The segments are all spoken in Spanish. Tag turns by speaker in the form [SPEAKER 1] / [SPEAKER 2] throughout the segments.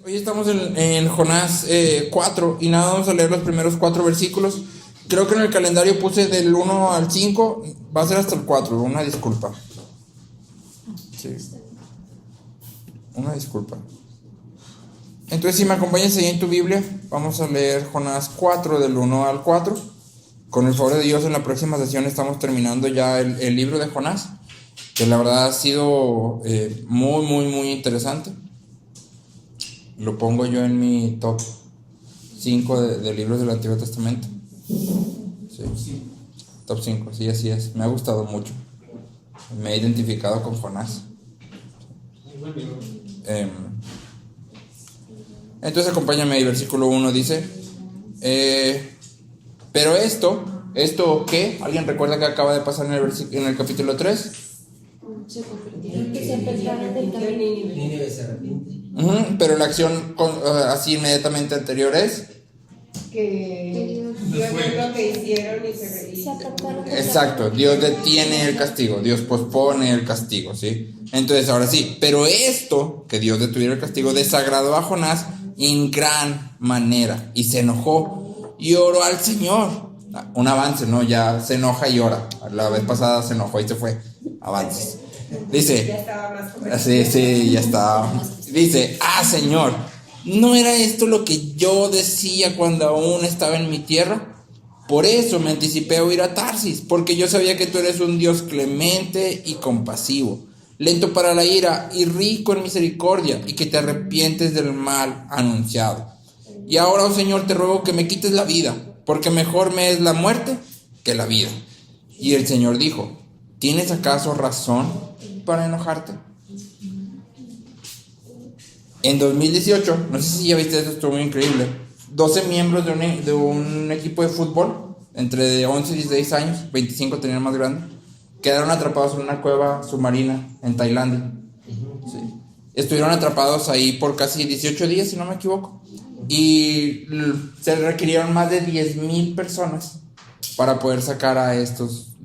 [SPEAKER 1] Hoy estamos en Jonás 4 y nada, vamos a leer los primeros 4 versículos. Creo que en el calendario puse del 1 al 5, va a ser hasta el 4, una disculpa. Sí, una disculpa. Entonces, si me acompañas ahí en tu Biblia, vamos a leer Jonás 4 del 1 al 4. Con el favor de Dios, en la próxima sesión estamos terminando ya el libro de Jonás, que la verdad ha sido muy interesante. Lo pongo yo en mi top 5 de libros del Antiguo Testamento. Sí. Top 5, sí, así es. Me ha gustado mucho. Me he identificado con Jonás. Entonces acompáñame ahí, versículo 1 dice: pero ¿esto qué? ¿Alguien recuerda que acaba de pasar en el capítulo 3?
[SPEAKER 2] Se convirtieron, que se empezaron del camino.
[SPEAKER 3] Nínive se arrepiente.
[SPEAKER 1] Pero la acción así inmediatamente anterior es
[SPEAKER 2] Que
[SPEAKER 4] Dios vio lo que hicieron y se
[SPEAKER 2] apartaron.
[SPEAKER 1] exacto, Dios detiene el castigo, Dios pospone el castigo, ¿sí? Entonces ahora sí, pero esto, que Dios detuviera el castigo, desagradó a Jonás en gran manera y se enojó y oró al Señor. Un avance, ¿no? Ya se enoja y ora. La vez pasada se enojó y se fue. Avances. Dice,
[SPEAKER 4] ya estaba más correcto.
[SPEAKER 1] sí, ya estaba. Dice: Señor, ¿no era esto lo que yo decía cuando aún estaba en mi tierra? Por eso me anticipé a huir a Tarsis, porque yo sabía que tú eres un Dios clemente y compasivo, lento para la ira y rico en misericordia, y que te arrepientes del mal anunciado. Y ahora, oh Señor, te ruego que me quites la vida, porque mejor me es la muerte que la vida. Y el Señor dijo: ¿tienes acaso razón para enojarte? En 2018, no sé si ya viste eso, estuvo muy increíble. 12 miembros de un equipo de fútbol, entre 11 y 16 años, 25 tenían más grande, quedaron atrapados en una cueva submarina en Tailandia. Sí. Estuvieron atrapados ahí por casi 18 días, si no me equivoco. Y se requirieron más de 10,000 personas para poder sacar a estos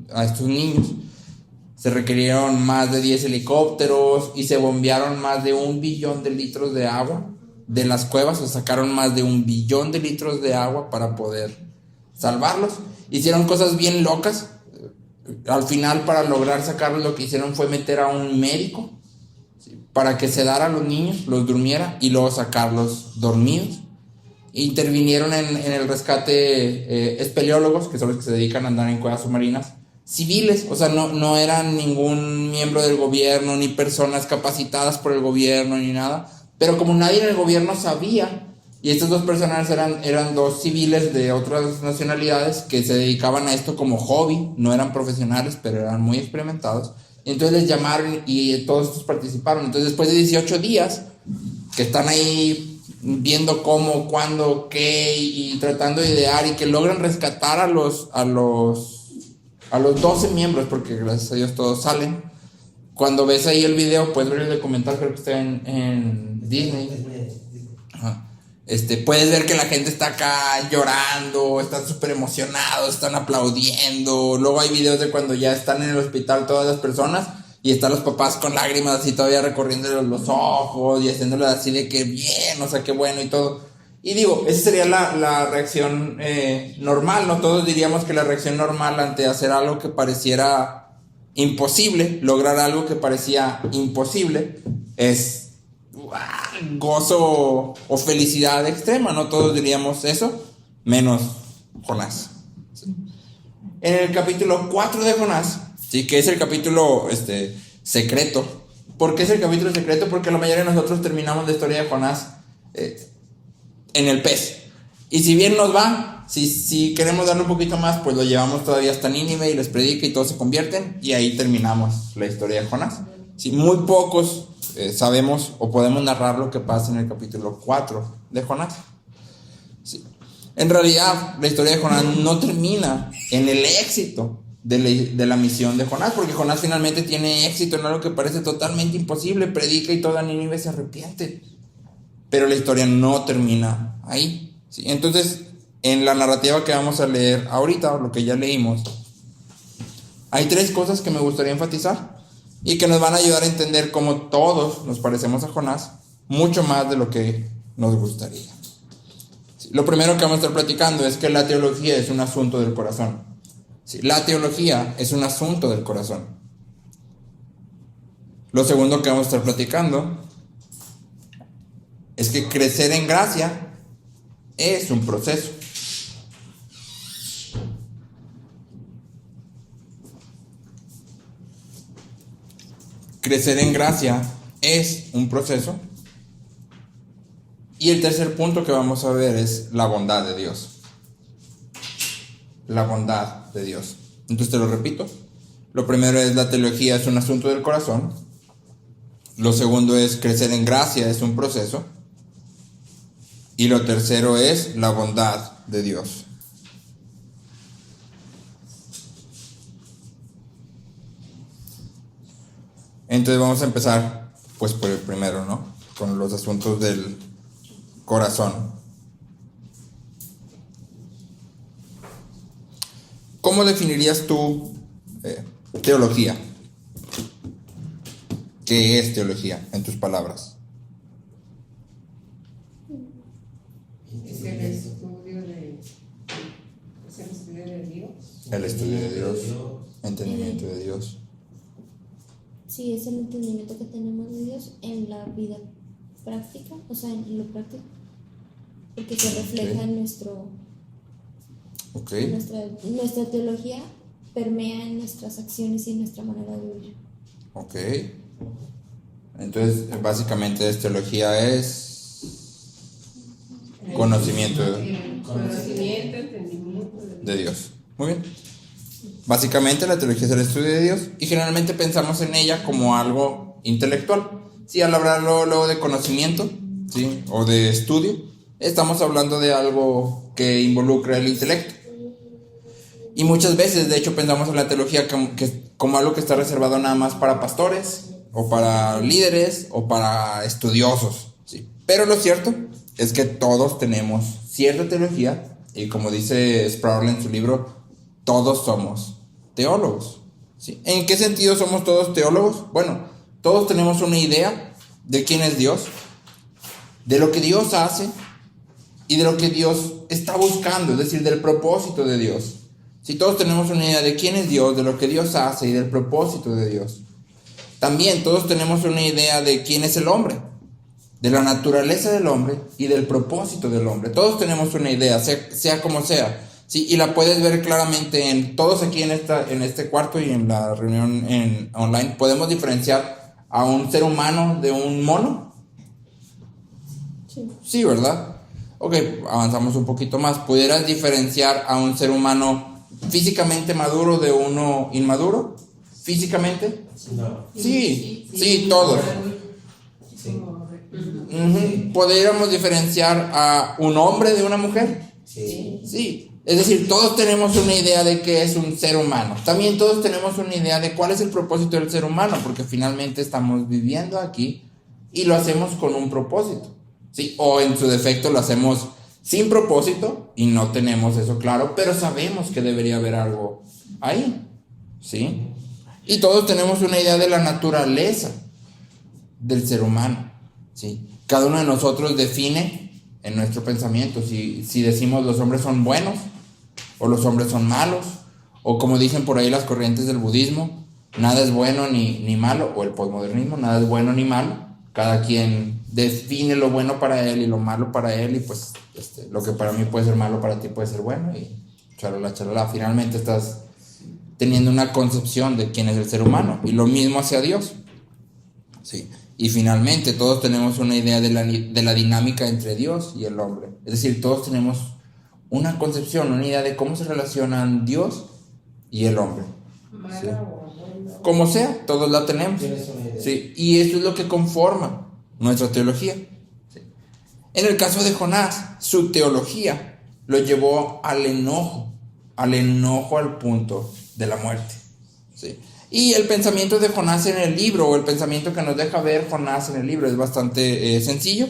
[SPEAKER 1] niños. Se requirieron más de 10 helicópteros y se bombearon más de 1 billón de litros de agua de las cuevas. Se sacaron más de 1 billón de litros de agua para poder salvarlos. Hicieron cosas bien locas. Al final, para lograr sacarlos, lo que hicieron fue meter a un médico, ¿sí?, para que sedara a los niños, los durmiera y luego sacarlos dormidos. Intervinieron en el rescate espeleólogos, que son los que se dedican a andar en cuevas submarinas, civiles, o sea, no eran ningún miembro del gobierno, ni personas capacitadas por el gobierno, ni nada, pero como nadie en el gobierno sabía, y estas 2 personas eran 2 civiles de otras nacionalidades que se dedicaban a esto como hobby, no eran profesionales, pero eran muy experimentados, y entonces les llamaron y todos estos participaron. Entonces, después de 18 días, que están ahí viendo cómo, cuándo, qué, y tratando de idear, y que logran rescatar a los 12 miembros, porque gracias a Dios todos salen. Cuando ves ahí el video, puedes ver el documental, creo que está en Disney. Ajá. Puedes ver que la gente está acá llorando, están súper emocionados, están aplaudiendo. Luego hay videos de cuando ya están en el hospital todas las personas y están los papás con lágrimas así todavía recorriendo los ojos y haciéndole así de que bien, o sea, qué bueno y todo. Y digo, esa sería la reacción normal, ¿no? Todos diríamos que la reacción normal ante hacer algo que pareciera imposible, lograr algo que parecía imposible, es gozo o felicidad extrema, ¿no? Todos diríamos eso, menos Jonás. ¿Sí? En el capítulo 4 de Jonás, sí, que es el capítulo secreto. ¿Por qué es el capítulo secreto? Porque la mayoría de nosotros terminamos la historia de Jonás en el pez. Y si bien nos va, si queremos darle un poquito más, pues lo llevamos todavía hasta Nínive y les predica y todos se convierten, y ahí terminamos la historia de Jonás. Sí, muy pocos sabemos o podemos narrar lo que pasa en el capítulo 4 de Jonás. Sí. En realidad, la historia de Jonás no termina en el éxito de la misión de Jonás, porque Jonás finalmente tiene éxito en algo que parece totalmente imposible, predica y toda Nínive se arrepiente. Pero la historia no termina ahí, ¿sí? Entonces, en la narrativa que vamos a leer ahorita, lo que ya leímos, hay 3 cosas que me gustaría enfatizar y que nos van a ayudar a entender cómo todos nos parecemos a Jonás mucho más de lo que nos gustaría. Sí, lo primero que vamos a estar platicando es que la teología es un asunto del corazón. Sí, la teología es un asunto del corazón. Lo segundo que vamos a estar platicando es que crecer en gracia es un proceso. Crecer en gracia es un proceso. Y el tercer punto que vamos a ver es la bondad de Dios. La bondad de Dios. Entonces te lo repito. Lo primero es la teología es un asunto del corazón. Lo segundo es crecer en gracia es un proceso. Y lo tercero es la bondad de Dios. Entonces vamos a empezar pues por el primero, ¿no? Con los asuntos del corazón. ¿Cómo definirías tú teología? ¿Qué es teología en tus palabras?
[SPEAKER 4] Es el estudio de, es el estudio de Dios.
[SPEAKER 1] El estudio de Dios, entendimiento de Dios.
[SPEAKER 2] Sí, es el entendimiento que tenemos de Dios en la vida práctica, o sea, en lo práctico, porque se refleja en nuestra teología, permea en nuestras acciones y en nuestra manera de vivir.
[SPEAKER 1] Ok. Entonces, básicamente, teología es conocimiento
[SPEAKER 4] Conocimiento, entendimiento
[SPEAKER 1] de Dios. Muy bien. Básicamente, la teología es el estudio de Dios y generalmente pensamos en ella como algo intelectual. Sí, al hablarlo luego de conocimiento, ¿sí? O de estudio, estamos hablando de algo que involucra el intelecto. Y muchas veces, de hecho, pensamos en la teología como algo que está reservado nada más para pastores, o para líderes, o para estudiosos, ¿sí? Pero lo cierto es que todos tenemos cierta teología, y como dice Sproul en su libro, todos somos teólogos, ¿sí? ¿En qué sentido somos todos teólogos? Bueno, todos tenemos una idea de quién es Dios, de lo que Dios hace, y de lo que Dios está buscando, es decir, del propósito de Dios. Si todos tenemos una idea de quién es Dios, de lo que Dios hace y del propósito de Dios. También todos tenemos una idea de quién es el hombre, de la naturaleza del hombre y del propósito del hombre. Todos tenemos una idea, sea como sea. Sí, y la puedes ver claramente en todos aquí en este cuarto y en la reunión online. ¿Podemos diferenciar a un ser humano de un mono? Sí, ¿verdad? Ok, avanzamos un poquito más. ¿Pudieras diferenciar a un ser humano físicamente maduro de uno inmaduro? ¿Físicamente?
[SPEAKER 3] No.
[SPEAKER 1] Sí, todos.
[SPEAKER 3] Sí.
[SPEAKER 1] ¿Podríamos diferenciar a un hombre de una mujer?
[SPEAKER 3] Sí.
[SPEAKER 1] Sí. Es decir, todos tenemos una idea de qué es un ser humano. También todos tenemos una idea de cuál es el propósito del ser humano, porque finalmente estamos viviendo aquí y lo hacemos con un propósito, ¿sí? O en su defecto lo hacemos sin propósito y no tenemos eso claro, pero sabemos que debería haber algo ahí, ¿sí? Y todos tenemos una idea de la naturaleza del ser humano, ¿sí? Cada uno de nosotros define en nuestro pensamiento si decimos los hombres son buenos o los hombres son malos, o como dicen por ahí las corrientes del budismo, nada es bueno ni malo, o el posmodernismo, nada es bueno ni malo. Cada quien define lo bueno para él y lo malo para él, y pues lo que para mí puede ser malo para ti puede ser bueno, y chalala. Finalmente estás teniendo una concepción de quién es el ser humano, y lo mismo hacia Dios, ¿sí? Y finalmente todos tenemos una idea de la dinámica entre Dios y el hombre. Es decir, todos tenemos una concepción, una idea de cómo se relacionan Dios y el hombre, ¿sí? Como sea, todos la tenemos, ¿sí? Y eso es lo que conforma nuestra teología, ¿sí? En el caso de Jonás, su teología lo llevó al enojo al punto de la muerte, ¿sí? Y el pensamiento de Jonás en el libro, o el pensamiento que nos deja ver Jonás en el libro, es bastante sencillo.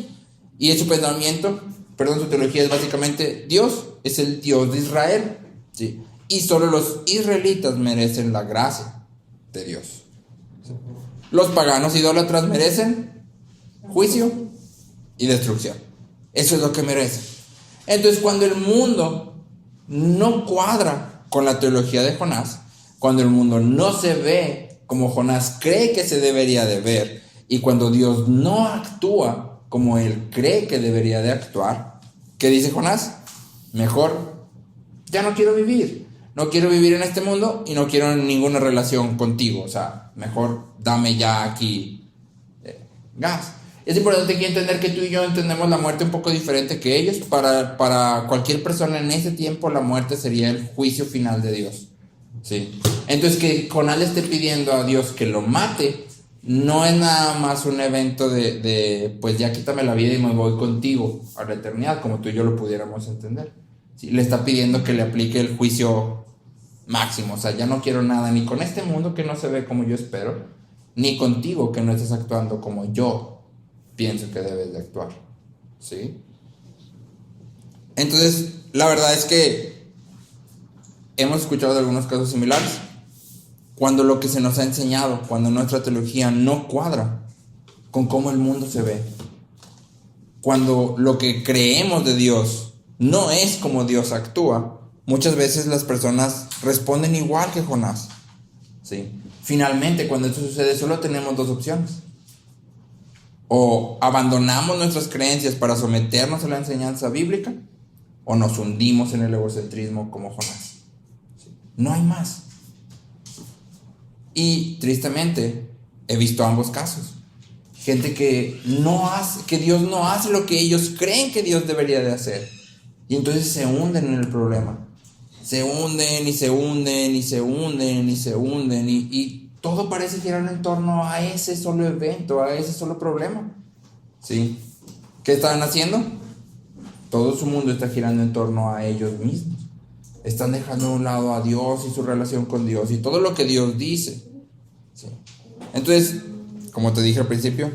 [SPEAKER 1] Y su teología es básicamente: Dios es el Dios de Israel, ¿sí? Y solo los israelitas merecen la gracia de Dios, ¿sí? Los paganos idólatras merecen juicio, y destrucción. Eso es lo que merece. Entonces, cuando el mundo no cuadra con la teología de Jonás, cuando el mundo no se ve como Jonás cree que se debería de ver, y cuando Dios no actúa como él cree que debería de actuar, ¿qué dice Jonás? Mejor ya no quiero vivir. No quiero vivir en este mundo y no quiero ninguna relación contigo. O sea, mejor dame ya aquí gas. Es importante aquí entender que tú y yo entendemos la muerte un poco diferente que ellos. Para cualquier persona en ese tiempo, la muerte sería el juicio final de Dios. ¿Sí? Entonces, que Jonás le esté pidiendo a Dios que lo mate, no es nada más un evento de pues ya quítame la vida y me voy contigo a la eternidad, como tú y yo lo pudiéramos entender. ¿Sí? Le está pidiendo que le aplique el juicio máximo. O sea, ya no quiero nada ni con este mundo que no se ve como yo espero, ni contigo que no estás actuando como yo pienso que debes de actuar. ¿Sí? Entonces, la verdad es que hemos escuchado de algunos casos similares. Cuando lo que se nos ha enseñado, cuando nuestra teología no cuadra con cómo el mundo se ve, cuando lo que creemos de Dios no es como Dios actúa, muchas veces las personas responden igual que Jonás. ¿Sí? Finalmente, cuando esto sucede, solo tenemos dos opciones. O abandonamos nuestras creencias para someternos a la enseñanza bíblica, o nos hundimos en el egocentrismo como Jonás. ¿Sí? No hay más. Y tristemente he visto ambos casos. Gente que Dios no hace lo que ellos creen que Dios debería de hacer. Y entonces se hunden en el problema. Se hunden y se hunden y se hunden y se hunden. Y todo parece girar en torno a ese solo evento, a ese solo problema. ¿Sí? ¿Qué están haciendo? Todo su mundo está girando en torno a ellos mismos. Están dejando a un lado a Dios y su relación con Dios y todo lo que Dios dice. ¿Sí? Entonces, como te dije al principio,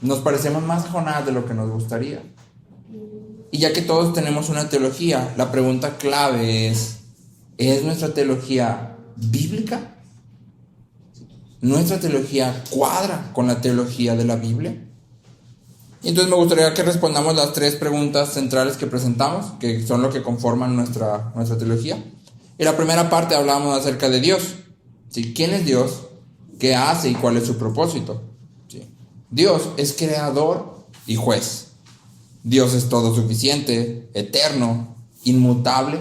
[SPEAKER 1] nos parecemos más a Jonás de lo que nos gustaría. Y ya que todos tenemos una teología, la pregunta clave ¿es nuestra teología bíblica? ¿Nuestra teología cuadra con la teología de la Biblia? Y entonces me gustaría que respondamos las tres preguntas centrales que presentamos, que son lo que conforman nuestra teología. Y la primera parte hablamos acerca de Dios. ¿Sí? ¿Quién es Dios? ¿Qué hace y cuál es su propósito? ¿Sí? Dios es creador y juez. Dios es todo suficiente, eterno, inmutable,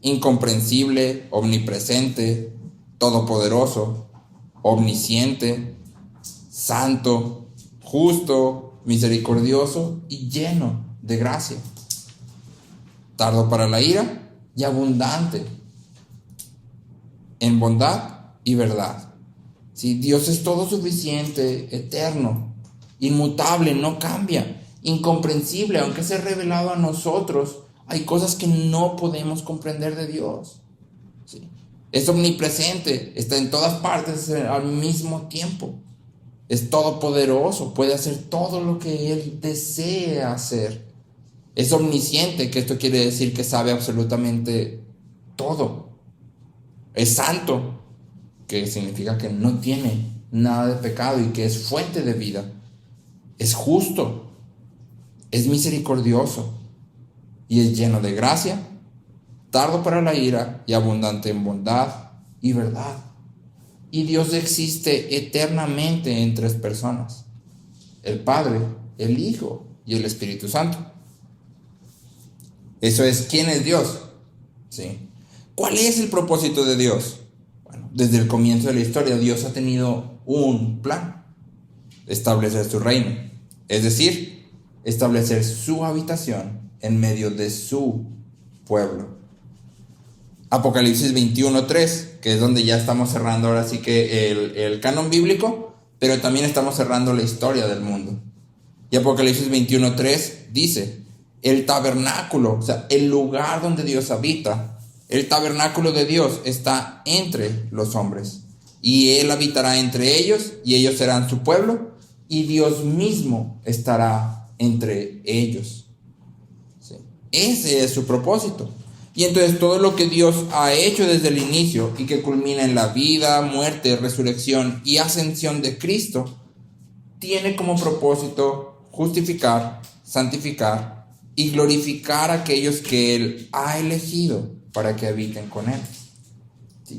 [SPEAKER 1] incomprensible, omnipresente, todopoderoso, omnisciente, santo, justo, misericordioso y lleno de gracia. Tardo para la ira y abundante en bondad y verdad. ¿Sí? Dios es todo suficiente, eterno, inmutable, no cambia, incomprensible, aunque sea revelado a nosotros. Hay cosas que no podemos comprender de Dios. ¿Sí? Es omnipresente, está en todas partes al mismo tiempo. Es todopoderoso, puede hacer todo lo que Él desea hacer. Es omnisciente, que esto quiere decir que sabe absolutamente todo. Es santo, que significa que no tiene nada de pecado y que es fuente de vida. Es justo, es misericordioso y es lleno de gracia, tardo para la ira y abundante en bondad y verdad. Y Dios existe eternamente en tres personas: el Padre, el Hijo y el Espíritu Santo. Eso es, ¿quién es Dios? ¿Sí? ¿Cuál es el propósito de Dios? Bueno, desde el comienzo de la historia, Dios ha tenido un plan: establecer su reino, es decir, establecer su habitación en medio de su pueblo. Apocalipsis 21:3, que es donde ya estamos cerrando ahora sí que el canon bíblico, pero también estamos cerrando la historia del mundo. Y Apocalipsis 21:3 dice: el tabernáculo, o sea, el lugar donde Dios habita, el tabernáculo de Dios está entre los hombres, y Él habitará entre ellos, y ellos serán su pueblo, y Dios mismo estará entre ellos. ¿Sí? Ese es su propósito. Y entonces todo lo que Dios ha hecho desde el inicio y que culmina en la vida, muerte, resurrección y ascensión de Cristo, tiene como propósito justificar, santificar y glorificar a aquellos que Él ha elegido para que habiten con Él.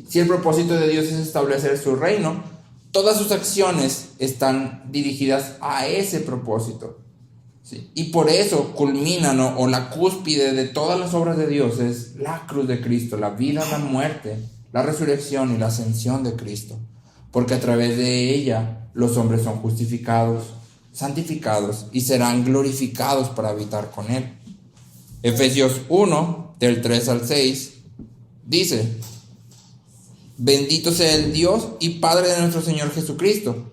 [SPEAKER 1] Si el propósito de Dios es establecer su reino, todas sus acciones están dirigidas a ese propósito. ¿Sí? Y por eso culminan o la cúspide de todas las obras de Dios es la cruz de Cristo, la vida, la muerte, la resurrección y la ascensión de Cristo. Porque a través de ella los hombres son justificados, santificados y serán glorificados para habitar con Él. Efesios 1, del 3 al 6, dice: bendito sea el Dios y Padre de nuestro Señor Jesucristo,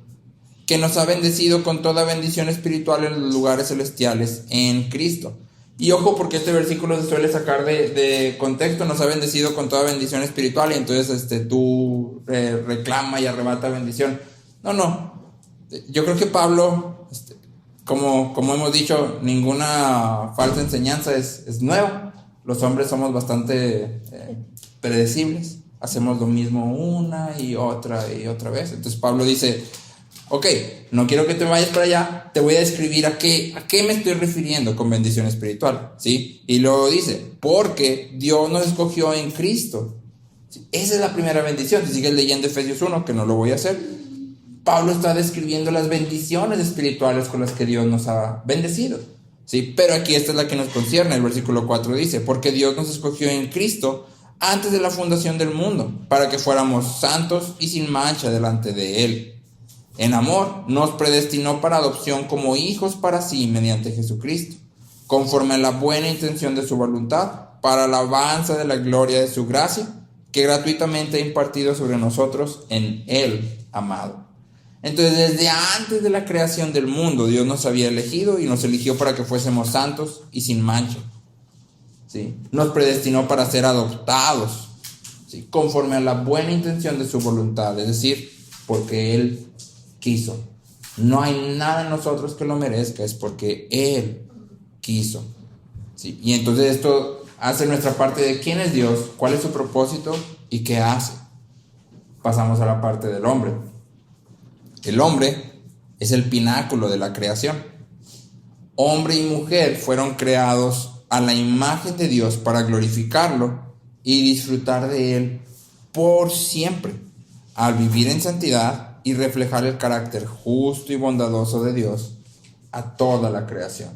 [SPEAKER 1] que nos ha bendecido con toda bendición espiritual en los lugares celestiales en Cristo. Y ojo, porque este versículo se suele sacar de contexto. Nos ha bendecido con toda bendición espiritual y entonces tú reclama y arrebata bendición. No. Yo creo que Pablo, como hemos dicho, ninguna falsa enseñanza es nueva. Los hombres somos bastante predecibles. Hacemos lo mismo una y otra vez. Entonces Pablo dice: ok, no quiero que te vayas para allá, te voy a describir a qué me estoy refiriendo con bendición espiritual, ¿sí? Y luego dice: porque Dios nos escogió en Cristo. ¿Sí? Esa es la primera bendición. Si sigues leyendo Efesios 1, que no lo voy a hacer, Pablo está describiendo las bendiciones espirituales con las que Dios nos ha bendecido, ¿sí? Pero aquí esta es la que nos concierne. El versículo 4 dice: porque Dios nos escogió en Cristo antes de la fundación del mundo, para que fuéramos santos y sin mancha delante de Él. En amor nos predestinó para adopción como hijos para sí mediante Jesucristo, conforme a la buena intención de su voluntad, para la alabanza de la gloria de su gracia, que gratuitamente ha impartido sobre nosotros en Él, amado. Entonces, desde antes de la creación del mundo, Dios nos había elegido y nos eligió para que fuésemos santos y sin mancha. ¿Sí? Nos predestinó para ser adoptados, ¿sí? Conforme a la buena intención de su voluntad, es decir, porque Él quiso. No hay nada en nosotros que lo merezca, es porque Él quiso. ¿Sí? Y entonces esto hace nuestra parte de quién es Dios, cuál es su propósito y qué hace. Pasamos a la parte del hombre. El hombre es el pináculo de la creación. Hombre y mujer fueron creados a la imagen de Dios para glorificarlo y disfrutar de Él por siempre, al vivir en santidad y reflejar el carácter justo y bondadoso de Dios a toda la creación.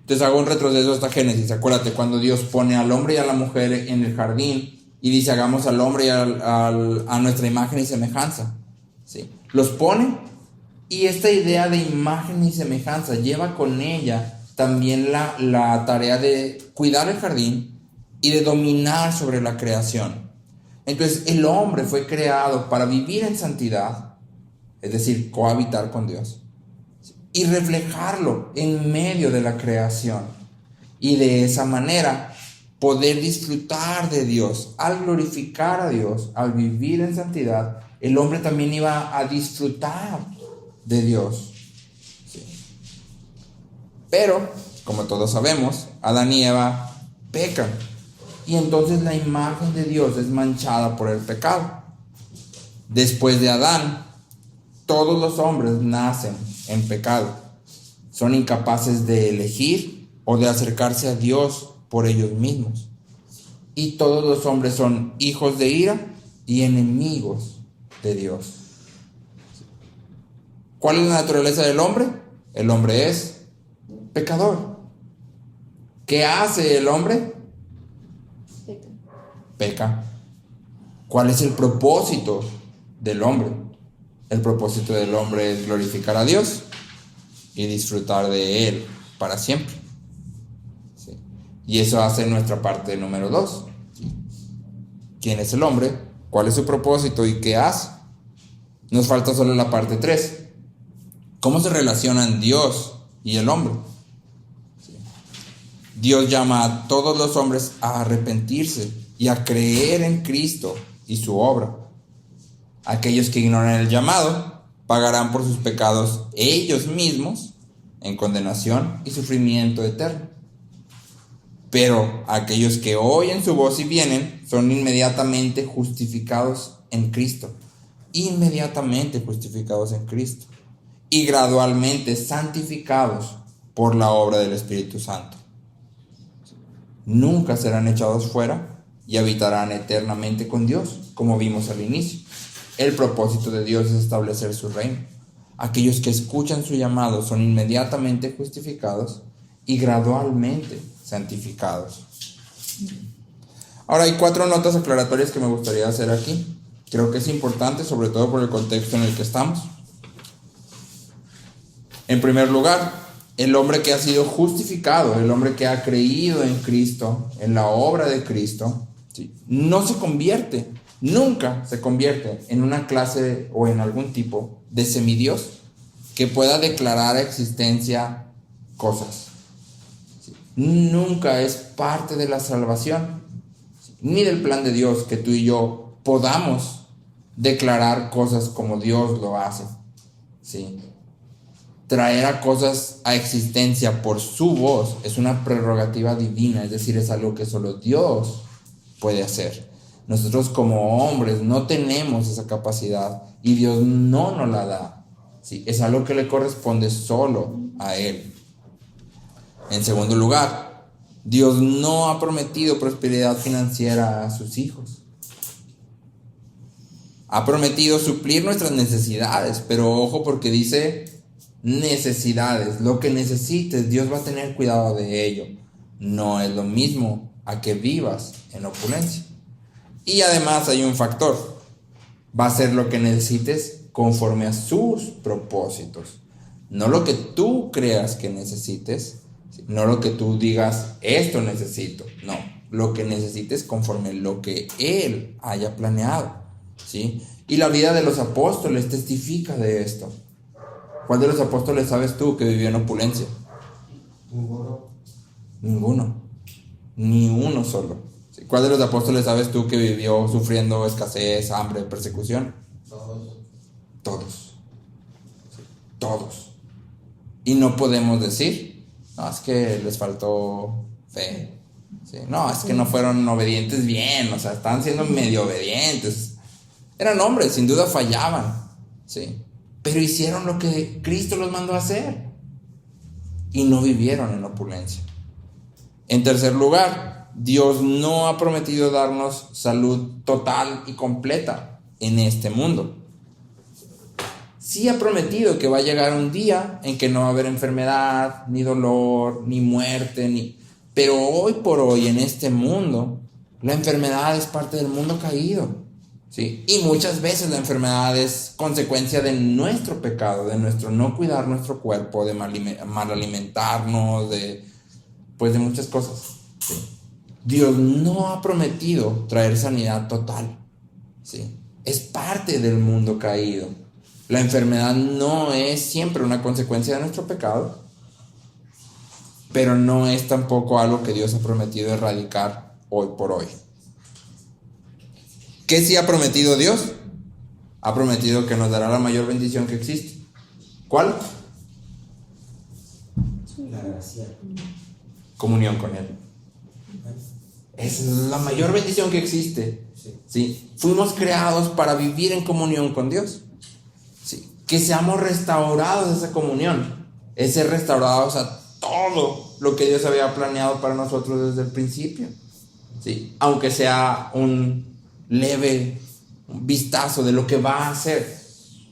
[SPEAKER 1] Entonces hago un retroceso hasta Génesis. Acuérdate cuando Dios pone al hombre y a la mujer en el jardín y dice: hagamos al hombre y a nuestra imagen y semejanza, ¿sí? Los pone, y esta idea de imagen y semejanza lleva con ella también la tarea de cuidar el jardín y de dominar sobre la creación. Entonces el hombre fue creado para vivir en santidad, es decir, cohabitar con Dios, y reflejarlo en medio de la creación. Y de esa manera poder disfrutar de Dios. Al glorificar a Dios, al vivir en santidad, el hombre también iba a disfrutar de Dios. ¿Sí? Pero, como todos sabemos, Adán y Eva pecan. Y entonces la imagen de Dios es manchada por el pecado. Después de Adán, todos los hombres nacen en pecado. Son incapaces de elegir o de acercarse a Dios por ellos mismos. Y todos los hombres son hijos de ira y enemigos de Dios. ¿Cuál es la naturaleza del hombre? El hombre es pecador. ¿Qué hace el hombre? Peca. ¿Cuál es el propósito del hombre? El propósito del hombre es glorificar a Dios y disfrutar de Él para siempre. ¿Sí? Y eso hace nuestra parte número 2. ¿Sí? ¿Quién es el hombre? ¿Cuál es su propósito y qué hace? Nos falta solo la parte 3. ¿Cómo se relacionan Dios y el hombre? ¿Sí? Dios llama a todos los hombres a arrepentirse y a creer en Cristo y su obra. Aquellos que ignoran el llamado pagarán por sus pecados ellos mismos en condenación y sufrimiento eterno. Pero aquellos que oyen su voz y vienen son inmediatamente justificados en Cristo. Inmediatamente justificados en Cristo. Y gradualmente santificados por la obra del Espíritu Santo. Nunca serán echados fuera y habitarán eternamente con Dios, como vimos al inicio. El propósito de Dios es establecer su reino. Aquellos que escuchan su llamado son inmediatamente justificados y gradualmente santificados. Ahora hay 4 notas aclaratorias que me gustaría hacer aquí. Creo que es importante, sobre todo por el contexto en el que estamos. En primer lugar, el hombre que ha sido justificado, el hombre que ha creído en Cristo, en la obra de Cristo, ¿sí?, no se convierte, nunca se convierte en una clase o en algún tipo de semidios que pueda declarar a existencia cosas. ¿Sí? Nunca es parte de la salvación, ¿sí?, ni del plan de Dios que tú y yo podamos declarar cosas como Dios lo hace, ¿sí? Traer a cosas a existencia por su voz es una prerrogativa divina, es decir, es algo que solo Dios puede hacer. Nosotros como hombres no tenemos esa capacidad y Dios no nos la da, ¿sí? Es algo que le corresponde solo a Él. En segundo lugar, Dios no ha prometido prosperidad financiera a sus hijos. Ha prometido suplir nuestras necesidades, pero ojo, porque dice necesidades. Lo que necesites, Dios va a tener cuidado de ello. No es lo mismo a que vivas en opulencia. Y además hay un factor: va a ser lo que necesites conforme a sus propósitos, no lo que tú creas que necesites, no lo que tú digas esto necesito, no, lo que necesites conforme lo que Él haya planeado, ¿sí? Y la vida de los apóstoles testifica de esto. ¿Cuál de los apóstoles sabes tú que vivió en opulencia? Ninguno. Ni uno solo. ¿Cuál de los apóstoles sabes tú que vivió sufriendo escasez, hambre, persecución? Todos. Y no podemos decir, no, es que les faltó fe, ¿sí? No, es que no fueron obedientes bien, o sea, estaban siendo medio obedientes. Eran hombres, sin duda fallaban, ¿sí? Pero hicieron lo que Cristo los mandó a hacer y no vivieron en opulencia. En tercer lugar, Dios no ha prometido darnos salud total y completa en este mundo. Sí ha prometido que va a llegar un día en que no va a haber enfermedad, ni dolor, ni muerte, pero hoy por hoy en este mundo, la enfermedad es parte del mundo caído, ¿sí? Y muchas veces la enfermedad es consecuencia de nuestro pecado, de nuestro no cuidar nuestro cuerpo, de mal alimentarnos, de muchas cosas, ¿sí? Dios no ha prometido traer sanidad total, ¿sí? Es parte del mundo caído. La enfermedad no es siempre una consecuencia de nuestro pecado, pero no es tampoco algo que Dios ha prometido erradicar hoy por hoy. ¿Qué sí ha prometido Dios? Ha prometido que nos dará la mayor bendición que existe. ¿Cuál?
[SPEAKER 3] La gracia.
[SPEAKER 1] Comunión con Él. Es la mayor bendición que existe. ¿Sí? Fuimos creados para vivir en comunión con Dios. ¿Sí? Que seamos restaurados a esa comunión. Es ser restaurados a todo lo que Dios había planeado para nosotros desde el principio. ¿Sí? Aunque sea un leve vistazo de lo que va a hacer,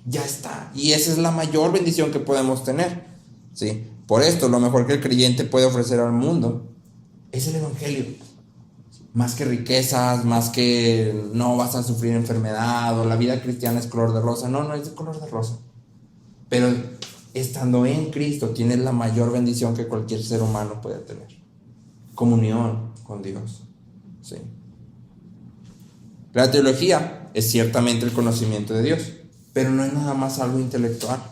[SPEAKER 1] ya está. Y esa es la mayor bendición que podemos tener, ¿sí? Por esto, lo mejor que el creyente puede ofrecer al mundo es el evangelio. Más que riquezas, más que no vas a sufrir enfermedad o la vida cristiana es color de rosa. No es de color de rosa. Pero estando en Cristo tienes la mayor bendición que cualquier ser humano puede tener: comunión con Dios, ¿sí? La teología es ciertamente el conocimiento de Dios, pero no es nada más algo intelectual.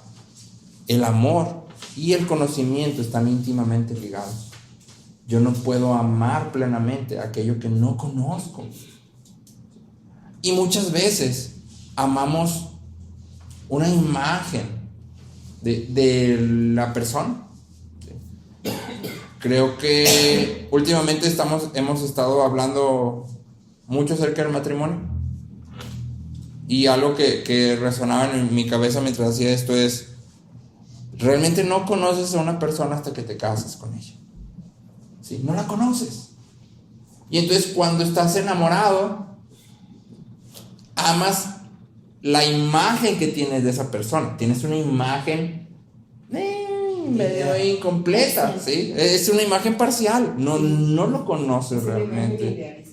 [SPEAKER 1] El amor y el conocimiento están íntimamente ligados. Yo no puedo amar plenamente aquello que no conozco. Y muchas veces amamos una imagen de la persona. Creo que últimamente hemos estado hablando mucho acerca del matrimonio. Y algo que resonaba en mi cabeza mientras hacía esto es: Realmente no conoces a una persona hasta que te casas con ella. ¿Sí? No la conoces. Y entonces cuando estás enamorado, amas la imagen que tienes de esa persona. Tienes una imagen medio incompleta, ¿sí? Es una imagen parcial. No lo conoces realmente.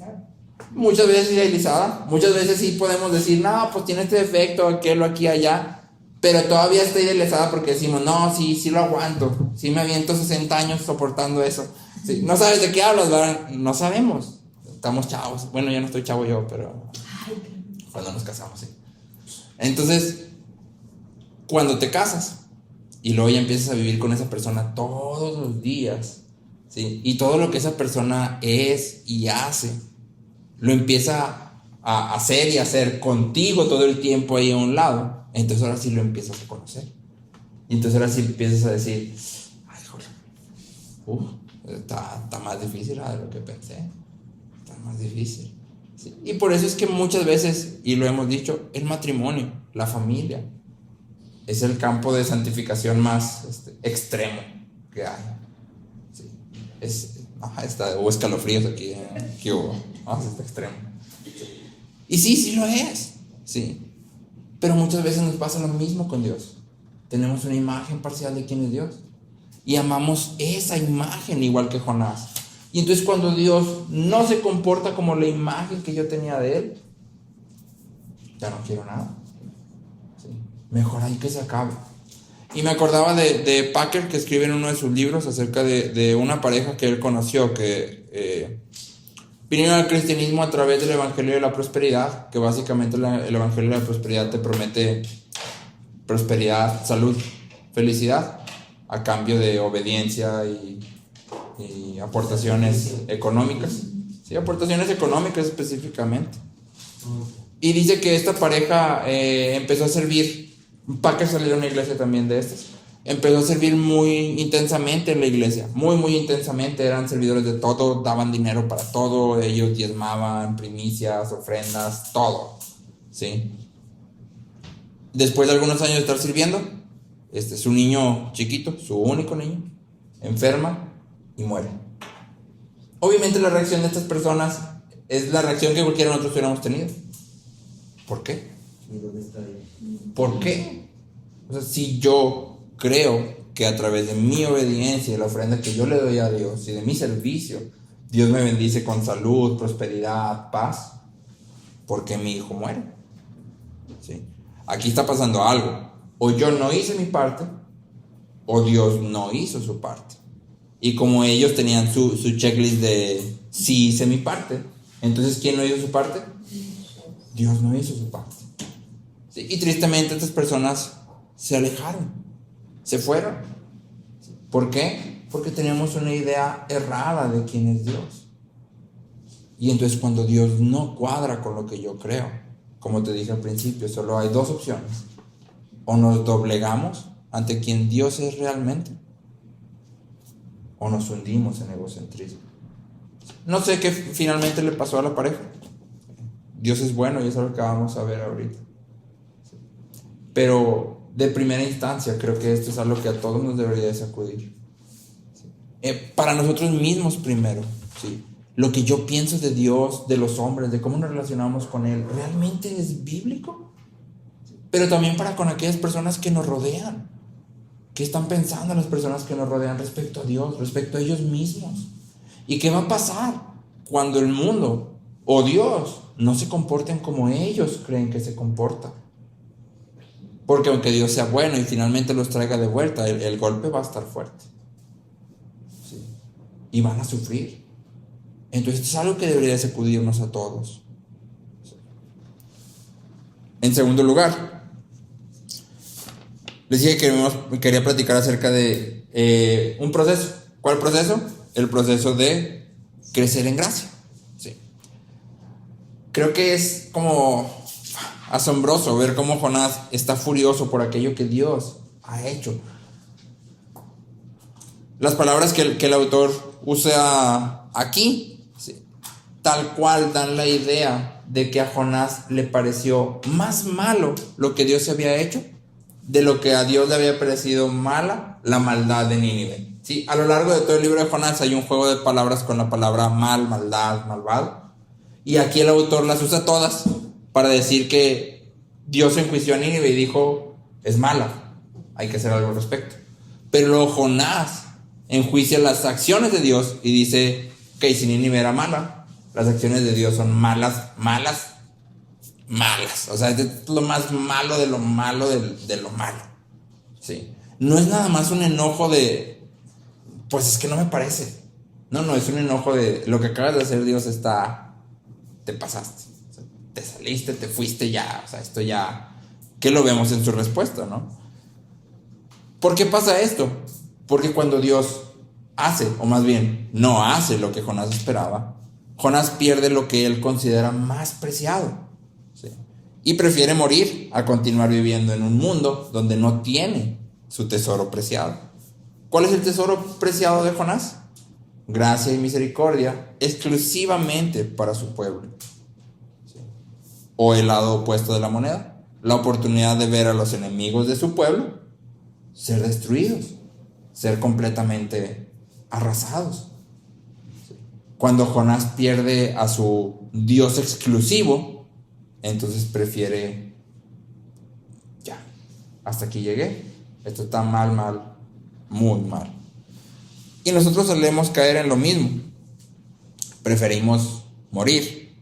[SPEAKER 1] Muchas veces idealizada. Muchas veces sí podemos decir, no, pues tiene este defecto, aquello, aquí, allá. Pero todavía está idealizada porque decimos, no, sí lo aguanto. Sí me aviento 60 años soportando eso. Sí, no sabes de qué hablas, ¿verdad? No sabemos. Estamos chavos. Bueno, ya no estoy chavo yo, pero cuando nos casamos, sí. Entonces, cuando te casas y luego ya empiezas a vivir con esa persona todos los días, ¿sí? Y todo lo que esa persona es y hace, lo empieza a hacer y hacer contigo todo el tiempo ahí a un lado. Entonces ahora sí lo empiezas a conocer. Y entonces ahora sí empiezas a decir, ay, joder, está más difícil de lo que pensé. Está más difícil. Sí. Y por eso es que muchas veces, y lo hemos dicho, el matrimonio, la familia, es el campo de santificación más extremo que hay. Sí. O escalofríos aquí. ¿Qué hubo? Está extremo. Y sí lo es. Sí. Pero muchas veces nos pasa lo mismo con Dios. Tenemos una imagen parcial de quién es Dios. Y amamos esa imagen igual que Jonás. Y entonces cuando Dios no se comporta como la imagen que yo tenía de Él, ya no quiero nada. ¿Sí? Mejor ahí que se acabe. Y me acordaba de Packer, que escribe en uno de sus libros acerca de una pareja que él conoció, que vinieron al cristianismo a través del Evangelio de la Prosperidad, que básicamente el Evangelio de la Prosperidad te promete prosperidad, salud, felicidad, a cambio de obediencia y aportaciones económicas. Sí, aportaciones económicas específicamente. Y dice que esta pareja empezó a servir. Packer salió de una iglesia también de estas. Empezó a servir muy intensamente en la iglesia, muy intensamente. Eran servidores de todo, daban dinero para todo, ellos diezmaban, primicias, ofrendas, todo, ¿sí? Después de algunos años de estar sirviendo, su niño chiquito, su único niño, enferma y muere. Obviamente la reacción de estas personas es la reacción que cualquiera de nosotros hubiéramos tenido. ¿Por qué? ¿Por qué? O sea, si yo creo que a través de mi obediencia y la ofrenda que yo le doy a Dios y de mi servicio, Dios me bendice con salud, prosperidad, paz, ¿por qué mi hijo muere? ¿Sí? Aquí está pasando algo. O yo no hice mi parte, o Dios no hizo su parte. Y como ellos tenían su checklist de sí hice mi parte, entonces ¿quién no hizo su parte? Dios no hizo su parte. ¿Sí? Y tristemente estas personas se alejaron, se fueron. ¿Por qué? Porque tenemos una idea errada de quién es Dios. Y entonces cuando Dios no cuadra con lo que yo creo, como te dije al principio, solo hay dos opciones. O nos doblegamos ante quien Dios es realmente, o nos hundimos en egocentrismo. No sé qué finalmente le pasó a la pareja. Dios es bueno y eso es lo que vamos a ver ahorita. Pero de primera instancia creo que esto es algo que a todos nos debería de sacudir. Para nosotros mismos primero, ¿sí? Lo que yo pienso de Dios, de los hombres, de cómo nos relacionamos con Él, ¿realmente es bíblico? Pero también para con aquellas personas que nos rodean. ¿Qué están pensando las personas que nos rodean respecto a Dios, respecto a ellos mismos? ¿Y qué va a pasar cuando el mundo o Dios no se comporten como ellos creen que se comporta? Porque aunque Dios sea bueno y finalmente los traiga de vuelta, el golpe va a estar fuerte. ¿Sí? Y van a sufrir. Entonces esto es algo que debería sacudirnos a todos. ¿Sí? En segundo lugar, les dije que quería platicar acerca de un proceso. ¿Cuál proceso? El proceso de crecer en gracia. ¿Sí? Creo que es como asombroso ver cómo Jonás está furioso por aquello que Dios ha hecho. Las palabras que el autor usa aquí, ¿sí?, tal cual dan la idea de que a Jonás le pareció más malo lo que Dios había hecho de lo que a Dios le había parecido mala la maldad de Nínive. ¿Sí? A lo largo de todo el libro de Jonás hay un juego de palabras con la palabra mal, maldad, malvado. Y aquí el autor las usa todas para decir que Dios enjuició a Nínive y dijo, es mala, hay que hacer algo al respecto. Pero luego Jonás enjuicia las acciones de Dios y dice, ok, si Nínive era mala, las acciones de Dios son malas. O sea, es lo más malo de lo malo de lo malo. ¿Sí? No es nada más un enojo de, pues es que no me parece. No, es un enojo de, lo que acabas de hacer, Dios, te pasaste. O sea, te saliste, te fuiste ya. O sea, esto ya, ¿qué lo vemos en su respuesta, no? ¿Por qué pasa esto? Porque cuando Dios hace, o más bien, no hace lo que Jonás esperaba, Jonás pierde lo que él considera más preciado. ¿Sí? Y prefiere morir a continuar viviendo en un mundo donde no tiene su tesoro preciado. ¿Cuál es el tesoro preciado de Jonás? Gracia y misericordia exclusivamente para su pueblo. ¿Sí? O el lado opuesto de la moneda, la oportunidad de ver a los enemigos de su pueblo ser destruidos, ser completamente arrasados. ¿Sí? Cuando Jonás pierde a su Dios exclusivo, entonces prefiere, ya, hasta aquí llegué, esto está mal, muy mal. Y nosotros solemos caer en lo mismo. Preferimos morir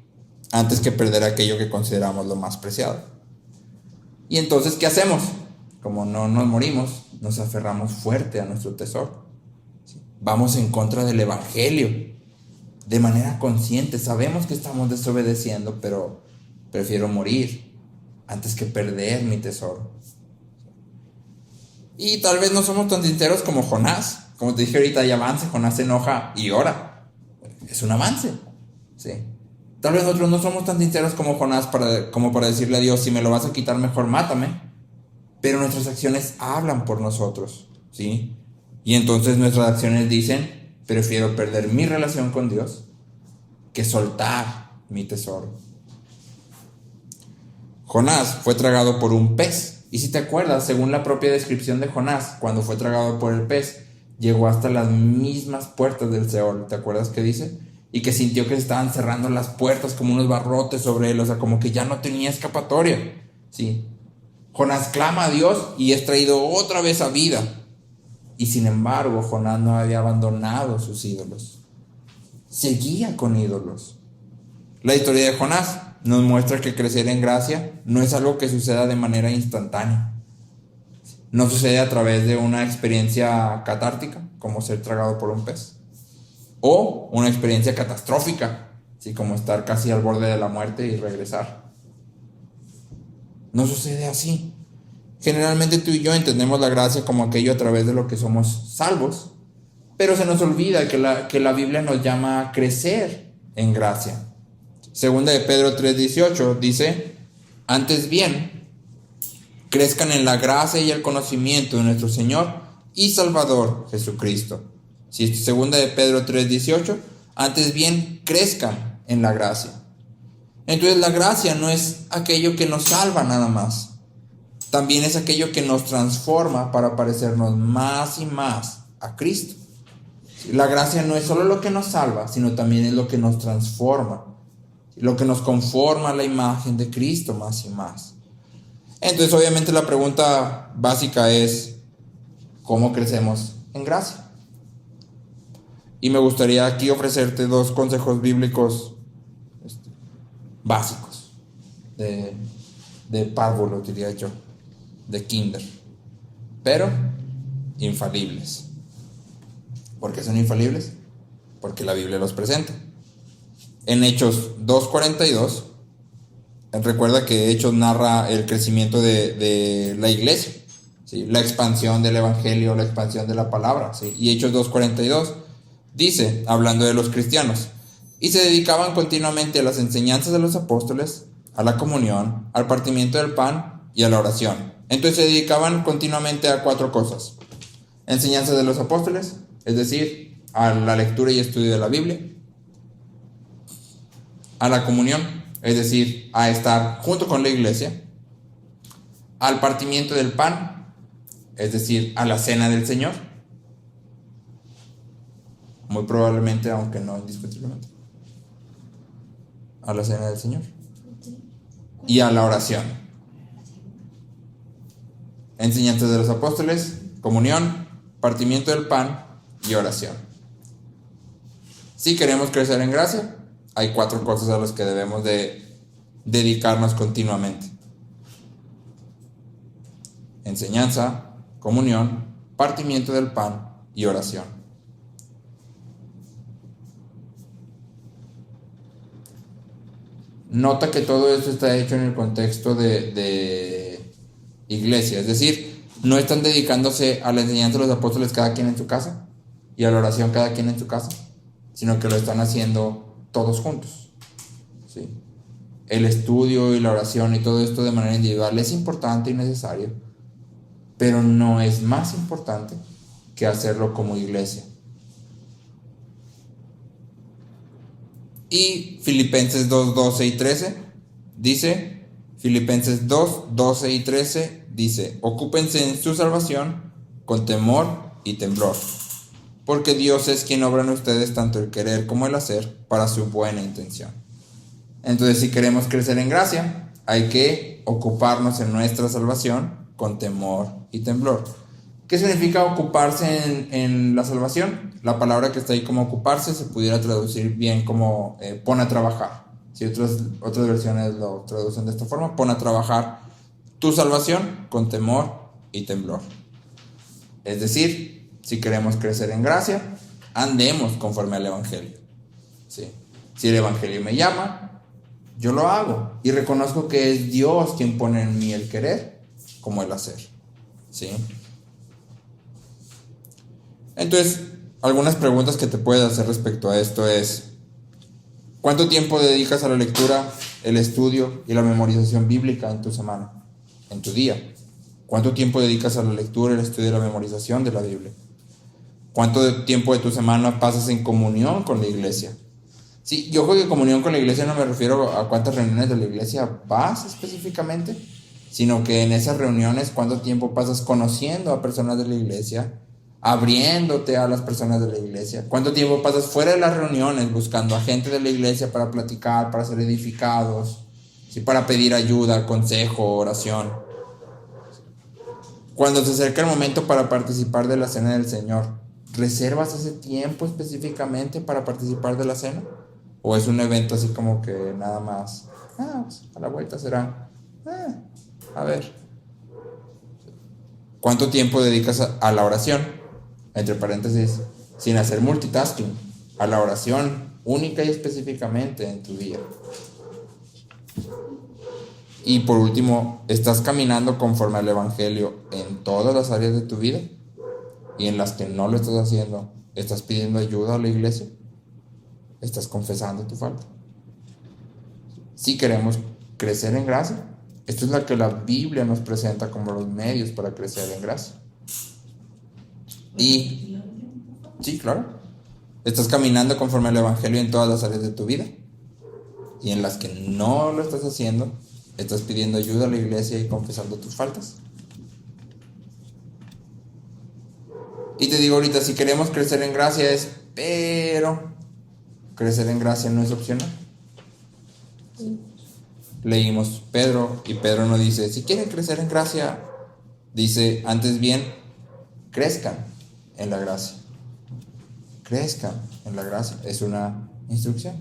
[SPEAKER 1] antes que perder aquello que consideramos lo más preciado. Y entonces, ¿qué hacemos? Como no nos morimos, nos aferramos fuerte a nuestro tesoro. ¿Sí? Vamos en contra del evangelio de manera consciente. Sabemos que estamos desobedeciendo, pero prefiero morir antes que perder mi tesoro. Y tal vez no somos tan sinceros como Jonás. Como te dije ahorita, hay avance. Jonás se enoja y ora. Es un avance. ¿Sí? Tal vez nosotros no somos tan sinceros como Jonás como para decirle a Dios, si me lo vas a quitar, mejor mátame. Pero nuestras acciones hablan por nosotros. ¿Sí? Y entonces nuestras acciones dicen, prefiero perder mi relación con Dios que soltar mi tesoro. Jonás fue tragado por un pez. Y si te acuerdas, según la propia descripción de Jonás, cuando fue tragado por el pez, llegó hasta las mismas puertas del Seol. ¿Te acuerdas qué dice? Y que sintió que se estaban cerrando las puertas como unos barrotes sobre él, o sea, como que ya no tenía escapatoria. ¿Sí? Jonás clama a Dios y es traído otra vez a vida. Y sin embargo, Jonás no había abandonado sus ídolos. Seguía con ídolos. La historia de Jonás nos muestra que crecer en gracia no es algo que suceda de manera instantánea. No sucede a través de una experiencia catártica, como ser tragado por un pez, o una experiencia catastrófica, ¿sí? Como estar casi al borde de la muerte y regresar. No sucede así. Generalmente tú y yo entendemos la gracia como aquello a través de lo que somos salvos, pero se nos olvida que la Biblia nos llama a crecer en gracia. Segunda de Pedro 3:18 dice, antes bien, crezcan en la gracia y el conocimiento de nuestro Señor y Salvador Jesucristo. ¿Sí? Segunda de Pedro 3:18, antes bien, crezcan en la gracia. Entonces la gracia no es aquello que nos salva nada más. También es aquello que nos transforma para parecernos más y más a Cristo. La gracia no es solo lo que nos salva, sino también es lo que nos transforma. Lo que nos conforma a la imagen de Cristo más y más. Entonces obviamente la pregunta básica es, ¿cómo crecemos en gracia? Y me gustaría aquí ofrecerte 2 consejos bíblicos básicos de párvulo, diría yo, de kinder, pero infalibles. ¿Por qué son infalibles? Porque la Biblia los presenta. En Hechos 2:42, recuerda que Hechos narra el crecimiento de la iglesia, ¿sí? La expansión del evangelio, la expansión de la palabra, ¿sí? Y Hechos 2:42 dice, hablando de los cristianos, y se dedicaban continuamente a las enseñanzas de los apóstoles, a la comunión, al partimiento del pan y a la oración. Entonces se dedicaban continuamente a 4 cosas: enseñanzas de los apóstoles, es decir, a la lectura y estudio de la Biblia; a la comunión, es decir, a estar junto con la iglesia; al partimiento del pan, es decir, a la cena del Señor. Muy probablemente, aunque no indiscutiblemente. A la cena del Señor. Y a la oración. Enseñanzas de los apóstoles, comunión, partimiento del pan y oración. Si queremos crecer en gracia, hay 4 cosas a las que debemos de dedicarnos continuamente: enseñanza, comunión, partimiento del pan y oración. Nota que todo esto está hecho en el contexto de iglesia, es decir, no están dedicándose a la enseñanza de los apóstoles cada quien en su casa y a la oración cada quien en su casa, sino que lo están haciendo todos juntos, ¿sí? El estudio y la oración y todo esto de manera individual es importante y necesario, pero no es más importante que hacerlo como iglesia. Y Filipenses 2, 12 y 13 dice, Filipenses 2, 12 y 13 dice: ocúpense en su salvación con temor y temblor, porque Dios es quien obra en ustedes tanto el querer como el hacer para su buena intención. Entonces, si queremos crecer en gracia, hay que ocuparnos en nuestra salvación con temor y temblor. ¿Qué significa ocuparse en la salvación? La palabra que está ahí como ocuparse se pudiera traducir bien como pon a trabajar. Si otras versiones lo traducen de esta forma: pon a trabajar tu salvación con temor y temblor. Es decir, si queremos crecer en gracia, andemos conforme al Evangelio, ¿sí? Si el Evangelio me llama, yo lo hago y reconozco que es Dios quien pone en mí el querer como el hacer, ¿sí? Entonces, algunas preguntas que te puedes hacer respecto a esto es: ¿cuánto tiempo dedicas a la lectura, el estudio y la memorización bíblica en tu semana, en tu día? ¿Cuánto tiempo dedicas a la lectura, el estudio y la memorización de la Biblia? ¿Cuánto tiempo de tu semana pasas en comunión con la iglesia? Sí, yo creo que comunión con la iglesia no me refiero a cuántas reuniones de la iglesia vas específicamente, sino que en esas reuniones cuánto tiempo pasas conociendo a personas de la iglesia, abriéndote a las personas de la iglesia. ¿Cuánto tiempo pasas fuera de las reuniones buscando a gente de la iglesia para platicar, para ser edificados, ¿sí? Para pedir ayuda, consejo, oración? Cuando se acerca el momento para participar de la cena del Señor, ¿reservas ese tiempo específicamente para participar de la cena? ¿O es un evento así como que nada más, pues a la vuelta será, a ver? ¿Cuánto tiempo dedicas a la oración? Entre paréntesis, sin hacer multitasking, a la oración única y específicamente en tu día. Y por último, ¿estás caminando conforme al Evangelio en todas las áreas de tu vida? Y en las que no lo estás haciendo, ¿estás pidiendo ayuda a la iglesia? ¿Estás confesando tu falta? Si queremos crecer en gracia, esto es lo que la Biblia nos presenta como los medios para crecer en gracia. Y sí, claro, estás caminando conforme al Evangelio en todas las áreas de tu vida, y en las que no lo estás haciendo, estás pidiendo ayuda a la iglesia y confesando tus faltas. Y te digo ahorita, si queremos crecer en gracia pero crecer en gracia no es opcional. Leímos Pedro, y Pedro no dice si quieren crecer en gracia, dice antes bien crezcan en la gracia. Crezcan en la gracia, es una instrucción.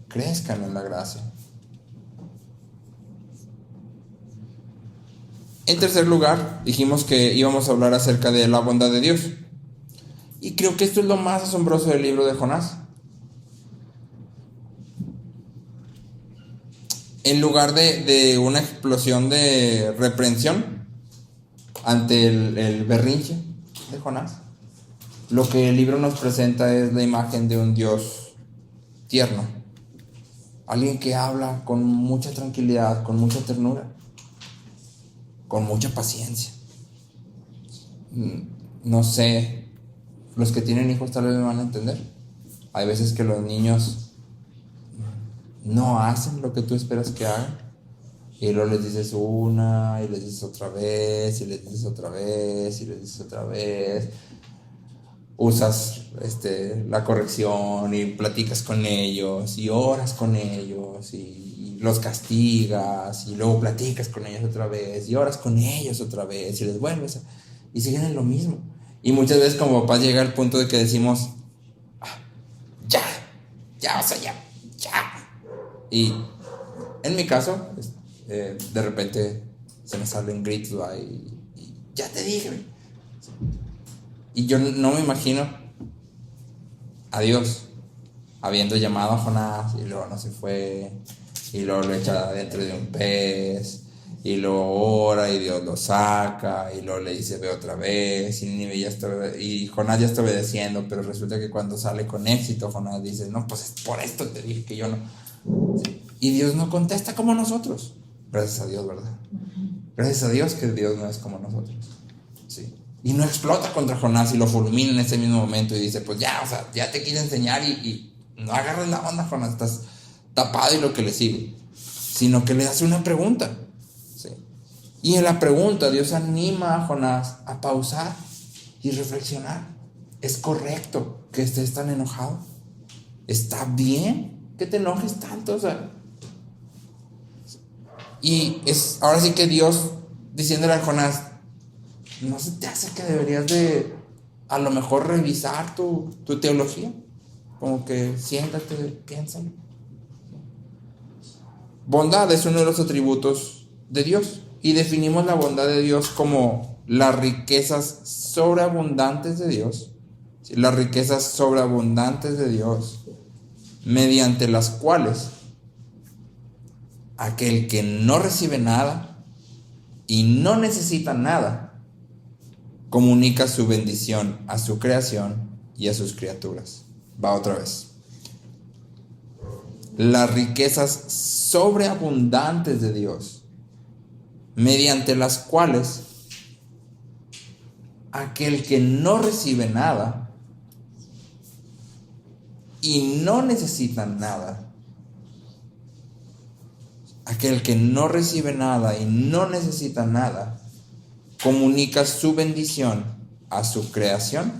[SPEAKER 1] Crezcan en la gracia. En tercer lugar, dijimos que íbamos a hablar acerca de la bondad de Dios. Y creo que esto es lo más asombroso del libro de Jonás. En lugar de una explosión de reprensión ante el berrinche de Jonás, lo que el libro nos presenta es la imagen de un Dios tierno. Alguien que habla con mucha tranquilidad, con mucha ternura, con mucha paciencia. No sé, los que tienen hijos tal vez me van a entender. Hay veces que los niños no hacen lo que tú esperas que hagan, Y luego les dices una, y les dices otra vez, y les dices otra vez, y les dices otra vez. Usas la corrección y platicas con ellos, y oras con ellos, y los castigas, y luego platicas con ellos otra vez, y oras con ellos otra vez, y les vuelves y siguen en lo mismo. Y muchas veces como papás llega el punto de que decimos, ya, o sea, ya. Y en mi caso, de repente se me salen gritos, y ya te dije. Y yo no me imagino a Dios habiendo llamado a Jonás y luego no se fue, y luego lo echa dentro de un pez, y luego ora y Dios lo saca, y luego le dice ve otra vez, y Jonás ya está obedeciendo, pero resulta que cuando sale con éxito Jonás dice, no, pues es por esto te dije que yo no. Y Dios no contesta como nosotros. Gracias a Dios, ¿verdad? Gracias a Dios que Dios no es como nosotros. Sí. Y no explota contra Jonás y lo fulmina en ese mismo momento y dice, pues ya, o sea, ya te quise enseñar y no agarres la onda, Jonás, estás tapado y lo que le sigue. Sino que le hace una pregunta. ¿Sí? Y en la pregunta Dios anima a Jonás a pausar y reflexionar. ¿Es correcto que estés tan enojado? ¿Está bien que te enojes tanto? O sea, y es ahora sí que Dios diciéndole a Jonás, ¿no se te hace que deberías de a lo mejor revisar tu teología? Como que siéntate, piénsalo. Bondad es uno de los atributos de Dios. Y definimos la bondad de Dios como las riquezas sobreabundantes de Dios. ¿Sí? Las riquezas sobreabundantes de Dios, mediante las cuales aquel que no recibe nada y no necesita nada, comunica su bendición a su creación y a sus criaturas. Va otra vez. Las riquezas sobreabundantes de Dios, mediante las cuales aquel que no recibe nada y no necesita nada, aquel que no recibe nada y no necesita nada, comunica su bendición a su creación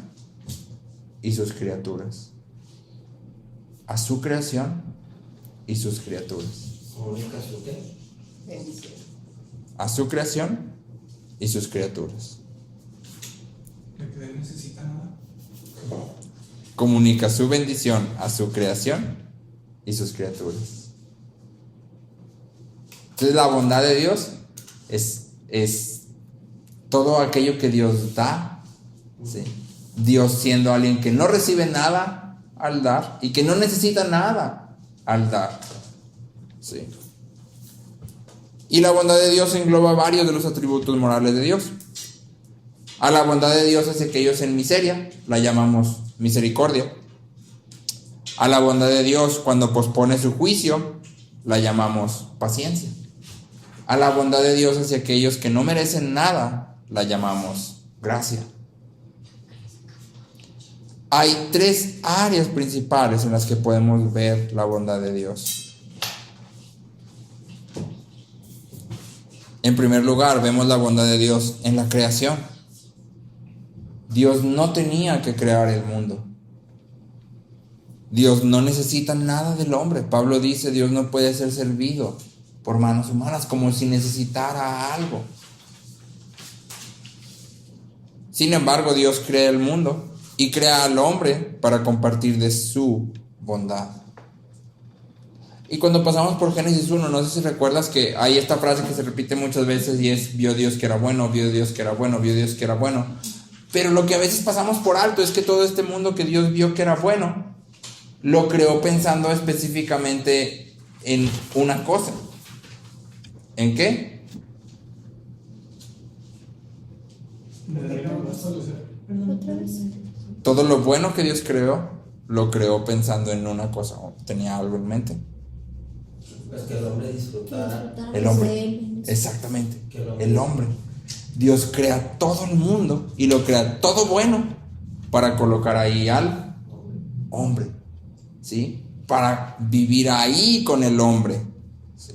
[SPEAKER 1] y sus criaturas. A su creación y sus criaturas.
[SPEAKER 3] ¿Comunica su qué?
[SPEAKER 4] Bendición.
[SPEAKER 1] A su creación y sus criaturas.
[SPEAKER 5] ¿El que necesita nada?
[SPEAKER 1] Comunica su bendición a su creación y sus criaturas. Entonces la bondad de Dios es todo aquello que Dios da, ¿sí? Dios siendo alguien que no recibe nada al dar y que no necesita nada al dar, ¿sí? Y la bondad de Dios engloba varios de los atributos morales de Dios. A la bondad de Dios hacia aquellos en miseria la llamamos misericordia. A la bondad de Dios cuando pospone su juicio la llamamos paciencia. A la bondad de Dios hacia aquellos que no merecen nada la llamamos gracia. Hay tres áreas principales en las que podemos ver la bondad de Dios. En primer lugar, vemos la bondad de Dios en la creación. Dios no tenía que crear el mundo. Dios no necesita nada del hombre. Pablo dice, Dios no puede ser servido por manos humanas, como si necesitara algo. Sin embargo, Dios crea el mundo y crea al hombre para compartir de su bondad. Y cuando pasamos por Génesis 1, no sé si recuerdas que hay esta frase que se repite muchas veces y es, vio Dios que era bueno, vio Dios que era bueno, vio Dios que era bueno. Pero lo que a veces pasamos por alto es que todo este mundo que Dios vio que era bueno, lo creó pensando específicamente en una cosa. ¿En qué?
[SPEAKER 2] ¿Otra vez?
[SPEAKER 1] Todo lo bueno que Dios creó, lo creó pensando en una cosa, o tenía algo en mente.
[SPEAKER 3] Pues que el hombre disfrutara.
[SPEAKER 1] El hombre, exactamente, el hombre. Dios crea todo el mundo y lo crea todo bueno para colocar ahí al hombre, ¿sí? Para vivir ahí con el hombre, ¿sí?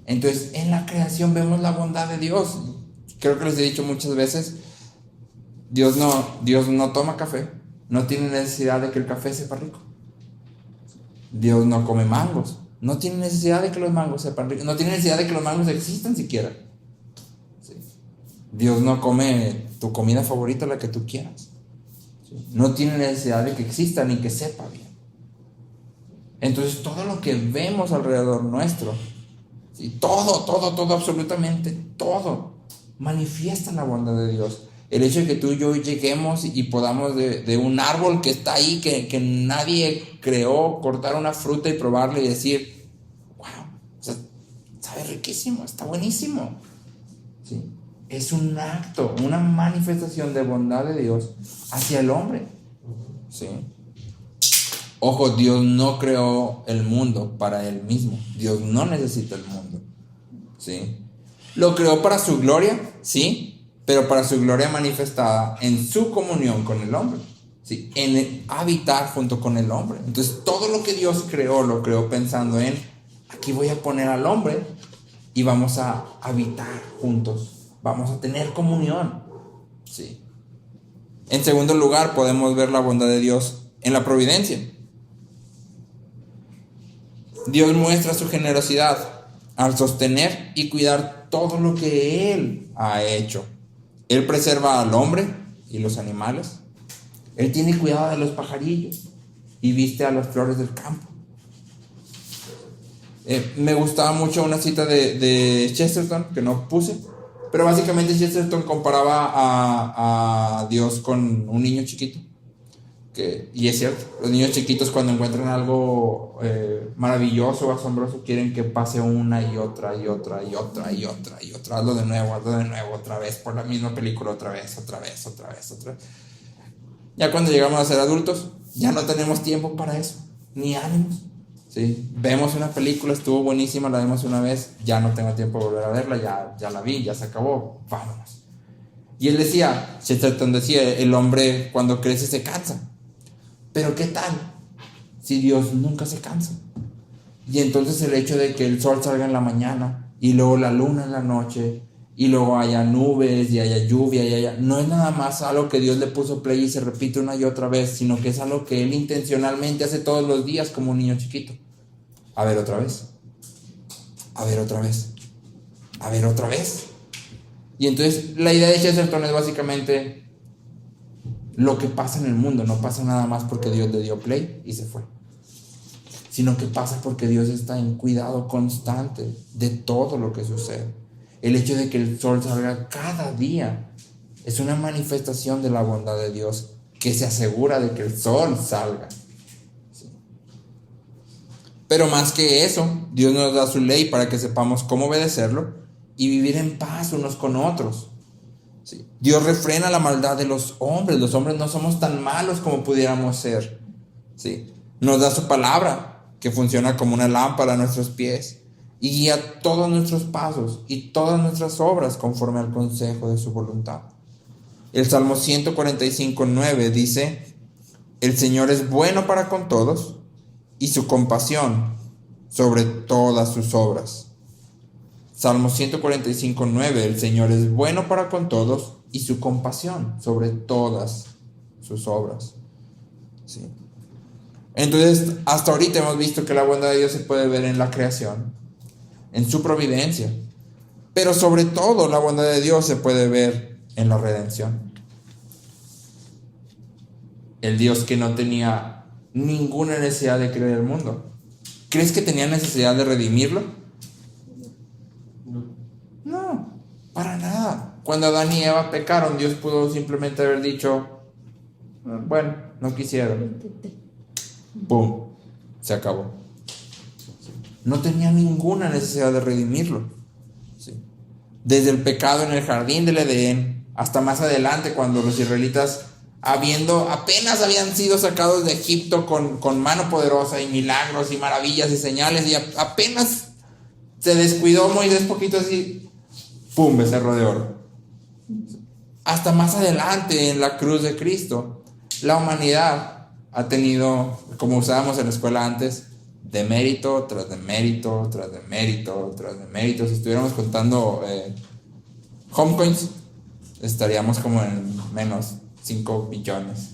[SPEAKER 1] Entonces, en la creación vemos la bondad de Dios. Creo que les he dicho muchas veces, Dios no toma café, no tiene necesidad de que el café sepa rico. Dios no come mangos, no tiene necesidad de que los mangos sepan ricos, no tiene necesidad de que los mangos existan siquiera. ¿Sí? Dios no come tu comida favorita, la que tú quieras. ¿Sí? No tiene necesidad de que exista ni que sepa bien. Entonces todo lo que vemos alrededor nuestro, ¿sí? todo, absolutamente todo, manifiesta la bondad de Dios. El hecho de que tú y yo lleguemos y podamos de un árbol que está ahí, que nadie creó, cortar una fruta y probarla y decir, wow, o sea, sabe riquísimo, está buenísimo. ¿Sí? Es un acto, una manifestación de bondad de Dios hacia el hombre. ¿Sí? Ojo, Dios no creó el mundo para Él mismo. Dios no necesita el mundo. ¿Sí? Lo creó para su gloria, sí, pero para su gloria manifestada en su comunión con el hombre, ¿sí? En el habitar junto con el hombre. Entonces, todo lo que Dios creó, lo creó pensando en, aquí voy a poner al hombre y vamos a habitar juntos, vamos a tener comunión, ¿sí? En segundo lugar, podemos ver la bondad de Dios en la providencia. Dios muestra su generosidad al sostener y cuidar todo lo que Él ha hecho. Él preserva al hombre y los animales. Él tiene cuidado de los pajarillos y viste a las flores del campo. Me gustaba mucho una cita de Chesterton que no puse, pero básicamente Chesterton comparaba a Dios con un niño chiquito. Y es cierto, los niños chiquitos cuando encuentran algo maravilloso o asombroso quieren que pase una y otra. Hazlo de nuevo, otra vez, por la misma película, otra vez. Ya cuando llegamos a ser adultos, ya no tenemos tiempo para eso, ni ánimos. ¿Sí? Vemos una película, estuvo buenísima, la vemos una vez, ya no tengo tiempo de volver a verla, ya la vi, ya se acabó, vámonos. Y él decía, Chesterton decía, el hombre cuando crece se cansa. Pero ¿qué tal si Dios nunca se cansa? Y entonces el hecho de que el sol salga en la mañana y luego la luna en la noche y luego haya nubes y haya lluvia no es nada más algo que Dios le puso play y se repite una y otra vez, sino que es algo que Él intencionalmente hace todos los días como un niño chiquito. A ver otra vez. Y entonces la idea de Chesterton es básicamente lo que pasa en el mundo no pasa nada más porque Dios le dio play y se fue, sino que pasa porque Dios está en cuidado constante de todo lo que sucede. El hecho de que el sol salga cada día es una manifestación de la bondad de Dios, que se asegura de que el sol salga. ¿Sí? Pero más que eso, Dios nos da su ley para que sepamos cómo obedecerlo y vivir en paz unos con otros. ¿Sí? Dios refrena la maldad de los hombres no somos tan malos como pudiéramos ser. ¿Sí? Nos da su palabra, que funciona como una lámpara a nuestros pies y guía todos nuestros pasos y todas nuestras obras conforme al consejo de su voluntad. El Salmo 145:9 dice: el Señor es bueno para con todos y su compasión sobre todas sus obras. Salmo 145:9, el Señor es bueno para con todos y su compasión sobre todas sus obras. ¿Sí? Entonces, hasta ahorita hemos visto que la bondad de Dios se puede ver en la creación, en su providencia, pero sobre todo la bondad de Dios se puede ver en la redención. El Dios que no tenía ninguna necesidad de crear el mundo. ¿Crees que tenía necesidad de redimirlo? No, para nada. Cuando Adán y Eva pecaron, Dios pudo simplemente haber dicho, bueno, no quisieron. ¡Pum! Se acabó. No tenía ninguna necesidad de redimirlo. ¿Sí? Desde el pecado en el jardín del Edén hasta más adelante, cuando los israelitas apenas habían sido sacados de Egipto con mano poderosa y milagros y maravillas y señales, y apenas se descuidó Moisés poquito así, ¡pum!, becerro de oro. Hasta más adelante, en la cruz de Cristo, la humanidad ha tenido, como usábamos en la escuela antes, de mérito tras de mérito, tras de mérito, tras de mérito. Si estuviéramos contando homecoins, estaríamos como en menos 5 billones.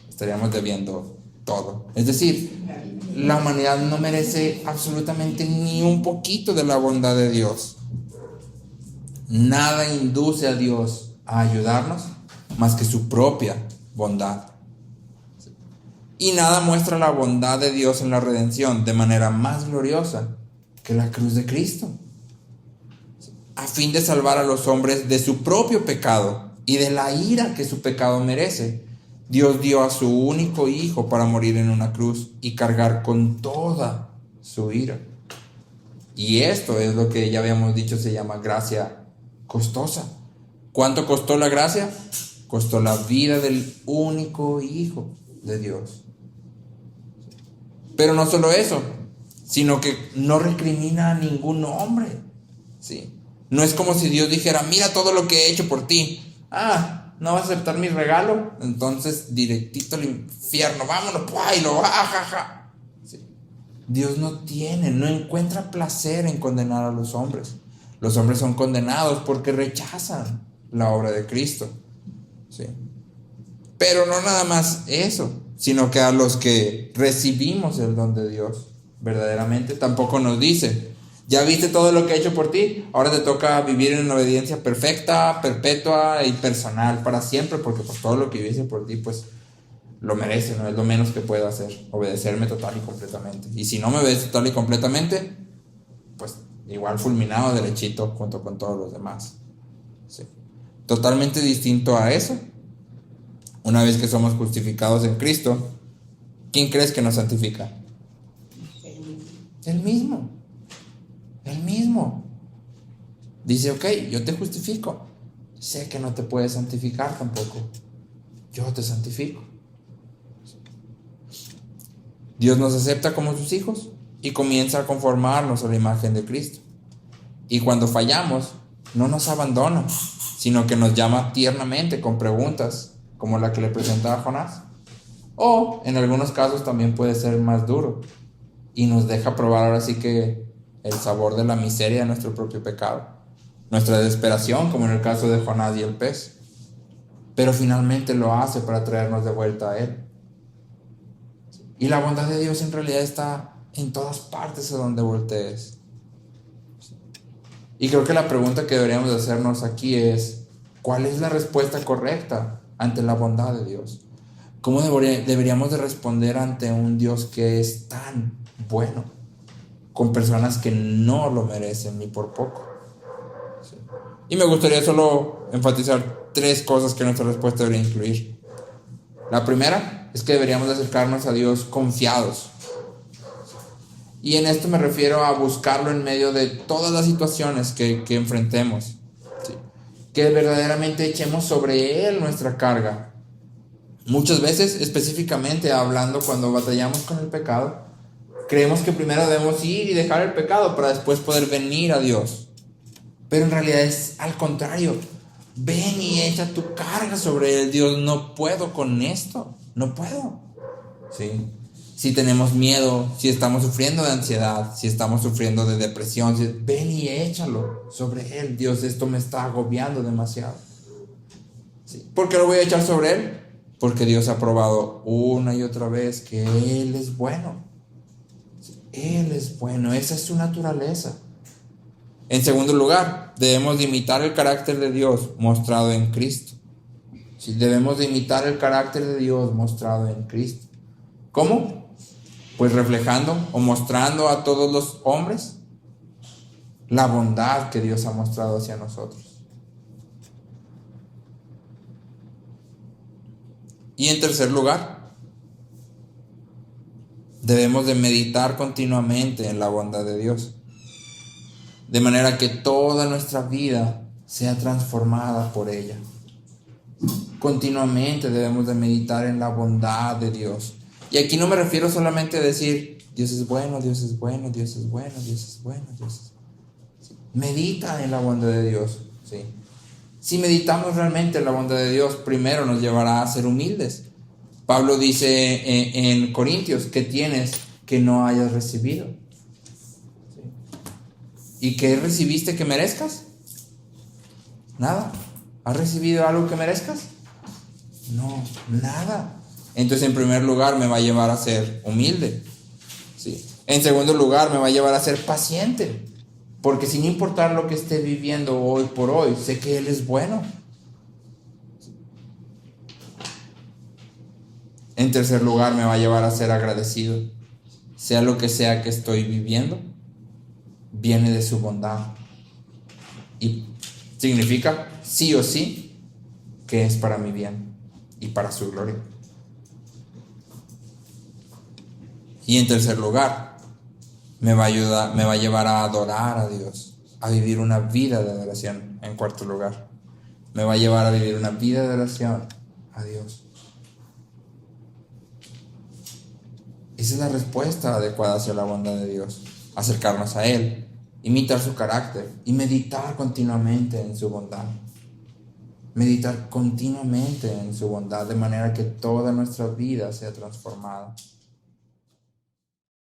[SPEAKER 1] Estaríamos debiendo todo. Es decir, la humanidad no merece absolutamente ni un poquito de la bondad de Dios. Nada induce a Dios a ayudarnos más que su propia bondad. Y nada muestra la bondad de Dios en la redención de manera más gloriosa que la cruz de Cristo, a fin de salvar a los hombres de su propio pecado y de la ira que su pecado merece. Dios dio a su único Hijo para morir en una cruz y cargar con toda su ira. Y esto es lo que ya habíamos dicho, se llama gracia costosa. ¿Cuánto costó la gracia? Costó la vida del único Hijo de Dios. Pero no solo eso, sino que no recrimina a ningún hombre, ¿sí? No es como si Dios dijera, mira todo lo que he hecho por ti. ¿No vas a aceptar mi regalo? Entonces directito al infierno, vámonos, y lo baja. ¿Sí? Dios no encuentra placer en condenar a los hombres. Los hombres son condenados porque rechazan la obra de Cristo, ¿sí? Pero no nada más eso, sino que a los que recibimos el don de Dios verdaderamente, tampoco nos dice, ya viste todo lo que he hecho por ti, ahora te toca vivir en obediencia perfecta, perpetua y personal para siempre, porque pues todo lo que hice por ti pues lo merece, no es lo menos que puedo hacer, obedecerme total y completamente. Y si no me obedeces total y completamente, pues igual fulminado derechito junto con todos los demás, ¿sí? Totalmente distinto a eso. Una vez que somos justificados en Cristo, ¿quién crees que nos santifica? Él mismo. Él mismo. Dice, ok, yo te justifico. Sé que no te puedes santificar tampoco. Yo te santifico. Dios nos acepta como sus hijos y comienza a conformarnos a la imagen de Cristo. Y cuando fallamos, no nos abandona, sino que nos llama tiernamente con preguntas como la que le presentaba a Jonás. O en algunos casos también puede ser más duro y nos deja probar ahora sí que el sabor de la miseria de nuestro propio pecado, nuestra desesperación, como en el caso de Jonás y el pez. Pero finalmente lo hace para traernos de vuelta a Él. Y la bondad de Dios en realidad está en todas partes a donde voltees. Y creo que la pregunta que deberíamos hacernos aquí es, ¿cuál es la respuesta correcta ante la bondad de Dios? ¿Cómo deberíamos de responder ante un Dios que es tan bueno, con personas que no lo merecen ni por poco? ¿Sí? Y me gustaría solo enfatizar 3 cosas que nuestra respuesta debería incluir. La primera es que deberíamos de acercarnos a Dios confiados. Y en esto me refiero a buscarlo en medio de todas las situaciones que enfrentemos, ¿sí? Que verdaderamente echemos sobre Él nuestra carga. Muchas veces, específicamente hablando cuando batallamos con el pecado, creemos que primero debemos ir y dejar el pecado para después poder venir a Dios. Pero en realidad es al contrario. Ven y echa tu carga sobre Él. Dios, no puedo con esto. No puedo. ¿Sí? Si tenemos miedo, si estamos sufriendo de ansiedad, si estamos sufriendo de depresión, ven y échalo sobre Él. Dios, esto me está agobiando demasiado. ¿Sí? ¿Por qué lo voy a echar sobre Él? Porque Dios ha probado una y otra vez que Él es bueno. Él es bueno, esa es su naturaleza. En segundo lugar, debemos de imitar el carácter de Dios mostrado en Cristo. ¿Sí? Debemos de imitar el carácter de Dios mostrado en Cristo. ¿Cómo? Pues reflejando o mostrando a todos los hombres la bondad que Dios ha mostrado hacia nosotros. Y en tercer lugar, debemos de meditar continuamente en la bondad de Dios, de manera que toda nuestra vida sea transformada por ella. Continuamente debemos de meditar en la bondad de Dios. Y aquí no me refiero solamente a decir, Dios es bueno, Dios es bueno, Dios es bueno, Dios es bueno, Dios es bueno. ¿Sí? Medita en la bondad de Dios, ¿sí? Si meditamos realmente en la bondad de Dios, primero nos llevará a ser humildes. Pablo dice en Corintios, ¿qué tienes que no hayas recibido. ¿Y qué recibiste que merezcas? Nada. ¿Has recibido algo que merezcas? No, nada. Entonces, en primer lugar, me va a llevar a ser humilde. ¿Sí? En segundo lugar, me va a llevar a ser paciente. Porque sin importar lo que esté viviendo hoy por hoy, sé que Él es bueno. En tercer lugar, me va a llevar a ser agradecido. Sea lo que sea que estoy viviendo, viene de su bondad. Y significa, sí o sí, que es para mi bien y para su gloria. Y en tercer lugar, me va a llevar a adorar a Dios, a vivir una vida de adoración. En cuarto lugar, me va a llevar a vivir una vida de adoración a Dios. Esa es la respuesta adecuada hacia la bondad de Dios. Acercarnos a Él, imitar su carácter y meditar continuamente en su bondad. Meditar continuamente en su bondad de manera que toda nuestra vida sea transformada.